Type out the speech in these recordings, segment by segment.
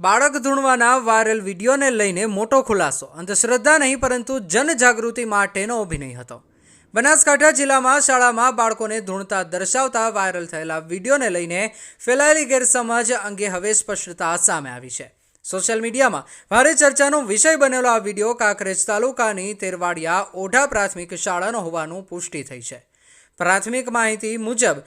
બાળક ધૂણવાના વાયરલ વિડીયોને લઈને મોટો ખુલાસો. અંધશ્રદ્ધા નહીં પરંતુ જનજાગૃતિ માટેનો અભિનય હતો. બનાસકાંઠા જિલ્લામાં શાળામાં બાળકોને ધૂણતા દર્શાવતા વાયરલ થયેલા વિડીયોને લઈને ફેલાયેલી ગેરસમજ અંગે હવે સ્પષ્ટતા સામે આવી છે. સોશિયલ મીડિયામાં ભારે ચર્ચાનો વિષય બનેલો આ વિડીયો કાંકરેજ તાલુકાની તેરવાડિયા ઓઢા પ્રાથમિક શાળાનો હોવાનું પુષ્ટિ થઈ છે. પ્રાથમિક માહિતી મુજબ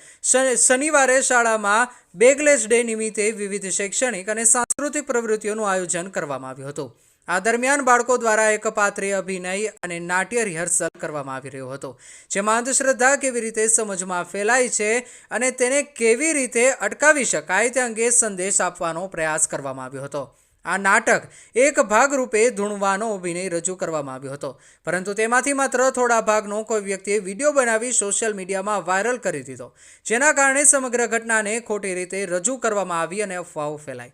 શનિવારે શાળામાં બેગલેસ ડે નિમિત્તે વિવિધ શૈક્ષણિક અને સાંસ્કૃતિક પ્રવૃત્તિઓનું આયોજન કરવામાં આવ્યું હતું. આ દરમિયાન બાળકો દ્વારા એક પાત્રીય અભિનય અને નાટ્ય રિહર્સલ કરવામાં આવી રહ્યું હતું, જેમાં અંધશ્રદ્ધા કેવી રીતે સમજમાં ફેલાય છે અને તેને કેવી રીતે અટકાવી શકાય તે અંગે સંદેશ આપવાનો પ્રયાસ કરવામાં આવ્યો હતો. આ નાટક એક ભાગરૂપે ધૂણવાનો અભિનય રજૂ કરવામાં આવ્યો હતો, પરંતુ તેમાંથી માત્ર થોડા ભાગનો કોઈ વ્યક્તિએ વિડીયો બનાવી સોશિયલ મીડિયામાં વાયરલ કરી દીધો, જેના કારણે સમગ્ર ઘટનાને ખોટી રીતે રજૂ કરવામાં આવી અને અફવાઓ ફેલાઈ.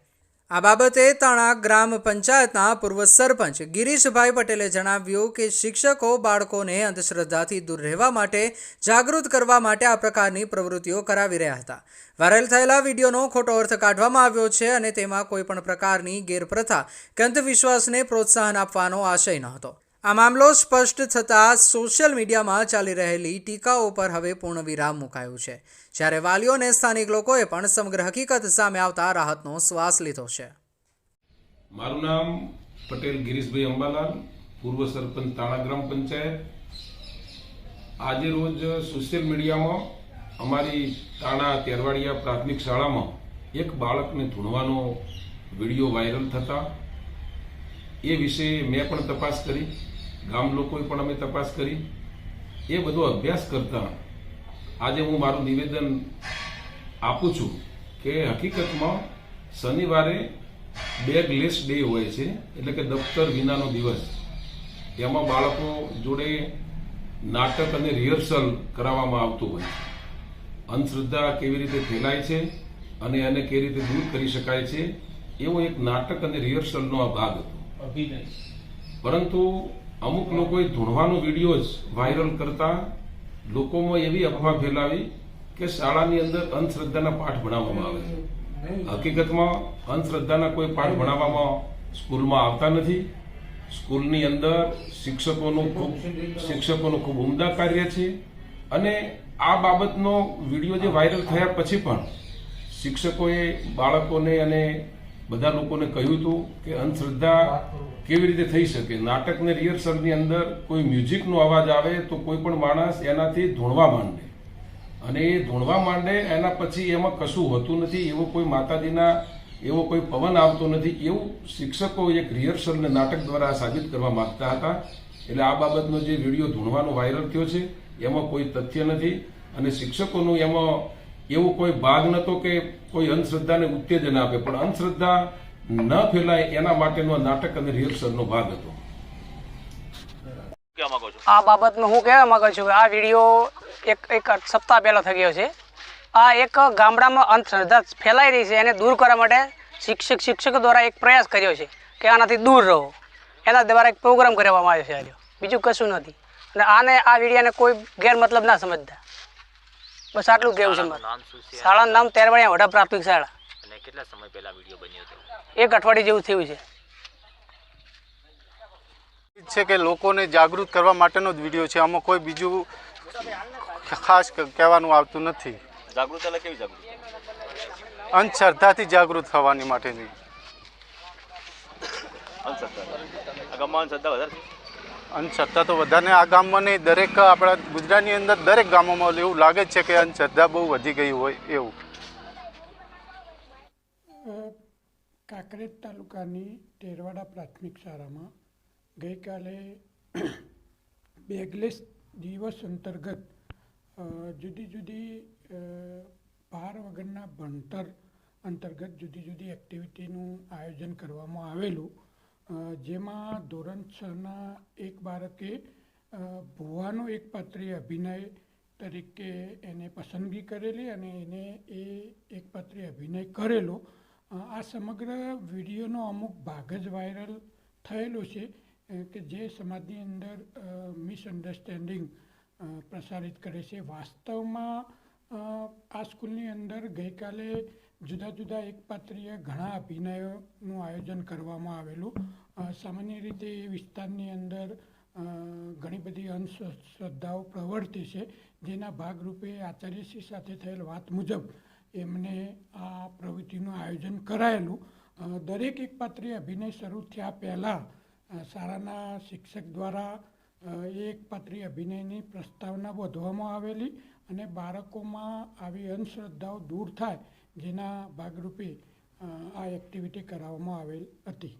આ બાબતે તાણા ગ્રામ પંચાયતના પૂર્વ સરપંચ ગિરીશભાઈ પટેલે જણાવ્યું કે શિક્ષકો બાળકોને અંધશ્રદ્ધાથી દૂર રહેવા માટે જાગૃત કરવા માટે આ પ્રકારની પ્રવૃત્તિઓ કરાવી રહ્યા હતા. વાયરલ થયેલા વિડીયોનો ખોટો અર્થ કાઢવામાં આવ્યો છે અને તેમાં કોઈપણ પ્રકારની ગેરપ્રથા કે અંધવિશ્વાસને પ્રોત્સાહન આપવાનો આશય ન હતો. આ મામલો સ્પષ્ટ થતાં સોશિયલ મીડિયામાં ચાલી રહેલી ટીકાઓ પર હવે પૂર્ણ વિરામ મુકાયું છે, જ્યારે વાલીઓ અને સ્થાનિક લોકોએ પણ સમગ્ર હકીકત સામે આવતા રાહતનો શ્વાસ લીધો છે. મારું નામ પટેલ ગિરીશભાઈ અંબાલાલ, પૂર્વ સરપંચ તાણા ગ્રામ પંચાયત. આજે રોજ સોશિયલ મીડિયામાં અમારી તાણા તેરવાડિયા પ્રાથમિક શાળામાં એક બાળકને ધૂણવાનો વિડીયો વાયરલ થતા એ વિશે મેં પણ તપાસ કરી, ગામ લોકોએ પણ અમે તપાસ કરી. એ બધો અભ્યાસ કરતા આજે હું મારું નિવેદન આપું છું કે હકીકતમાં શનિવારે બેગલેસ ડે હોય છે, એટલે કે દફતર વિનાનો દિવસ. એમાં બાળકો જોડે નાટક અને રિહર્સલ કરાવવામાં આવતું હોય છે. અંધશ્રદ્ધા કેવી રીતે ફેલાય છે અને એને કેવી રીતે દૂર કરી શકાય છે એવો એક નાટક અને રિહર્સલનો આ ભાગ હતો. પરંતુ અમુક લોકોએ ધૂણવાનો વિડીયો જ વાયરલ કરતા લોકોમાં એવી અફવા ફેલાવી કે શાળાની અંદર અંધશ્રદ્ધાના પાઠ ભણાવવામાં આવે છે. હકીકતમાં અંધશ્રદ્ધાના કોઈ પાઠ ભણાવવામાં સ્કૂલમાં આવતા નથી. સ્કૂલની અંદર શિક્ષકોનું ખૂબ ઉમદા કાર્ય છે અને આ બાબતનો વિડીયો જે વાયરલ થયા પછી પણ શિક્ષકોએ બાળકોને અને બધા લોકોને કહ્યું હતું કે અંધશ્રદ્ધા કેવી રીતે થઈ શકે. નાટકને રિહર્સલની અંદર કોઈ મ્યુઝિકનો અવાજ આવે તો કોઈ પણ માણસ એનાથી ધૂણવા માંડે અને એ ધૂણવા માંડે એના પછી એમાં કશું હોતું નથી, એવો કોઈ માતાજીના એવો કોઈ પવન આવતો નથી, એવું શિક્ષકો એક રિહર્સલ અને નાટક દ્વારા સાબિત કરવા માંગતા હતા. એટલે આ બાબતનો જે વિડીયો ધૂણવાનો વાયરલ થયો છે એમાં કોઈ તથ્ય નથી અને શિક્ષકોનું એમાં એવો કોઈ ભાગ નહોતો કે કોઈ અંધશ્રદ્ધાને ઉત્તેજન આપે, પણ અંધશ્રદ્ધા ન ફેલાય એના માટેનો નાટક અને રિહર્સલનો ભાગ હતો. આ બાબતમાં હું કહેવા માંગુ છું કે આ વિડીયો એક સપ્તાહ પહેલા થઈ ગયો છે. આ એક ગામડામાં અંધશ્રદ્ધા ફેલાઈ રહી છે, એને દૂર કરવા માટે શિક્ષકો દ્વારા એક પ્રયાસ કર્યો છે કે આનાથી દૂર રહો. એના દ્વારા એક પ્રોગ્રામ કરવામાં આવ્યો છે. બીજું કશું નથી. અને આ વિડીયોને કોઈ ગેરમતલબ ના સમજતા. બસ આટલું કેવું છે મારે. શાળાનું નામ તેરવાડિયા ઓઢા પ્રાથમિક શાળા. અને કેટલા સમય પહેલા વિડીયો બન્યો હતો? એક અઠવાડિયું જેવું થયું છે કે લોકોને જાગૃત કરવા માટેનો જ વિડીયો છે. આમાં કોઈ બીજું ખાસ કહેવાનું આવતું નથી. જાગૃત એટલે કેવી જાગૃત? અંધશ્રદ્ધાથી જાગૃત થવાની માટેની. અંધશ્રદ્ધા તો વધારે આ ગામમાં નહીં, દરેક આપણા ગુજરાતની અંદર દરેક ગામોમાં એવું લાગે છે કે અંધશ્રદ્ધા બહુ વધી ગઈ હોય એવું. કાંકરેજ તાલુકાની તેરવાડા પ્રાથમિક શાળામાં ગઈકાલે બેગલેસ દિવસ અંતર્ગત જુદી જુદી ભાર વગરના ભણતર અંતર્ગત જુદી જુદી એક્ટિવિટીનું આયોજન કરવામાં આવેલું, જેમાં ધોરણ 6ના એક બાળકે ભુવાનો એક પાત્રીય અભિનય તરીકે એને પસંદગી કરેલી અને એને એ એક પાત્રીય અભિનય કરેલો. આ સમગ્ર વિડીયોનો અમુક ભાગ જ વાયરલ થયેલો છે કે જે સમાજની અંદર મિસઅન્ડરસ્ટેન્ડિંગ પ્રસારિત કરે છે. વાસ્તવમાં આ સ્કૂલની અંદર ગઈકાલે જુદા જુદા એકપાત્રીય ઘણા અભિનયોનું આયોજન કરવામાં આવેલું. સામાન્ય રીતે એ વિસ્તારની અંદર ઘણી બધી અંધશ્રદ્ધાઓ પ્રવર્તે છે, જેના ભાગરૂપે આચાર્યશ્રી સાથે થયેલ વાત મુજબ એમને આ પ્રવૃત્તિનું આયોજન કરાયેલું. દરેક એકપાત્રીય અભિનય શરૂ થયા પહેલાં શાળાના શિક્ષક દ્વારા એકપાત્રીય અભિનયની પ્રસ્તાવના વધવામાં આવેલી અને બાળકોમાં આવી અંધશ્રદ્ધાઓ દૂર થાય જેના ભાગરૂપે આ એક્ટિવિટી કરાવવામાં આવેલ હતી.